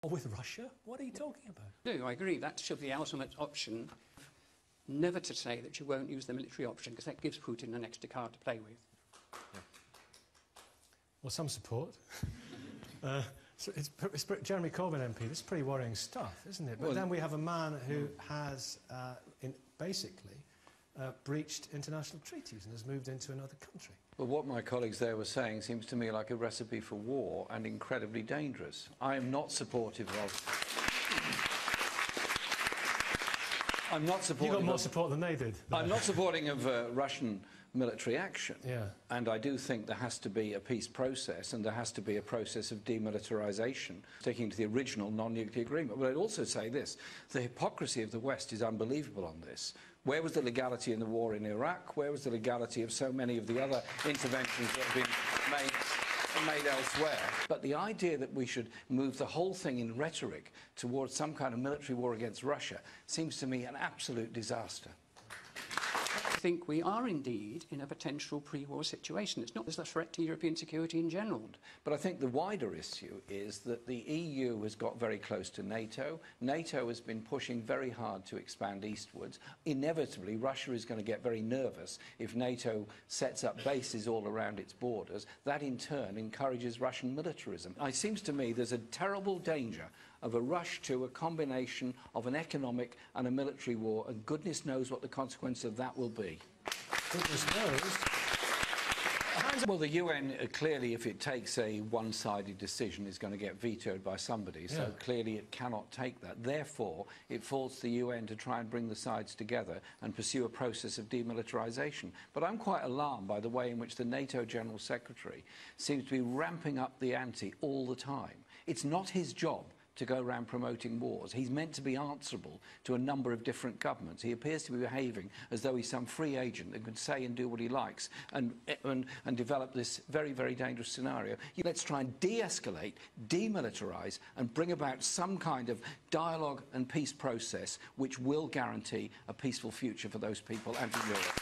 Or with Russia? What are you talking about? No, I agree. That should be the ultimate option. Never to say that you won't use the military option, because that gives Putin an extra card to play with. Yeah. Well, some support. So it's Jeremy Corbyn MP. This is pretty worrying stuff, isn't it? But then we have a man who has basically breached international treaties and has moved into another country. Well, what my colleagues there were saying seems to me like a recipe for war and incredibly dangerous. I am not supportive of... I'm not supporting... You got more support than they did. I'm not supporting of Russian military action. Yeah. And I do think there has to be a peace process, and there has to be a process of demilitarisation, sticking to the original non-nuclear agreement. But I'd also say this: the hypocrisy of the West is unbelievable on this. Where was the legality in the war in Iraq? Where was the legality of so many of the other interventions that have been made elsewhere? But the idea that we should move the whole thing in rhetoric towards some kind of military war against Russia seems to me an absolute disaster. I think we are indeed in a potential pre-war situation. It's not just a threat to European security in general. But I think the wider issue is that the EU has got very close to NATO. NATO has been pushing very hard to expand eastwards. Inevitably, Russia is going to get very nervous if NATO sets up bases all around its borders. That, in turn, encourages Russian militarism. It seems to me there's a terrible danger of a rush to a combination of an economic and a military war, and goodness knows what the consequence of that will be. Goodness knows. Well, the UN, clearly, if it takes a one-sided decision, is going to get vetoed by somebody, so clearly it cannot take that. Therefore, it falls to the UN to try and bring the sides together and pursue a process of demilitarisation. But I'm quite alarmed by the way in which the NATO General Secretary seems to be ramping up the ante all the time. It's not his job to go around promoting wars. He's meant to be answerable to a number of different governments. He appears to be behaving as though he's some free agent that could say and do what he likes and develop this very, very dangerous scenario. Let's try and de-escalate, demilitarise and bring about some kind of dialogue and peace process which will guarantee a peaceful future for those people and for Europe.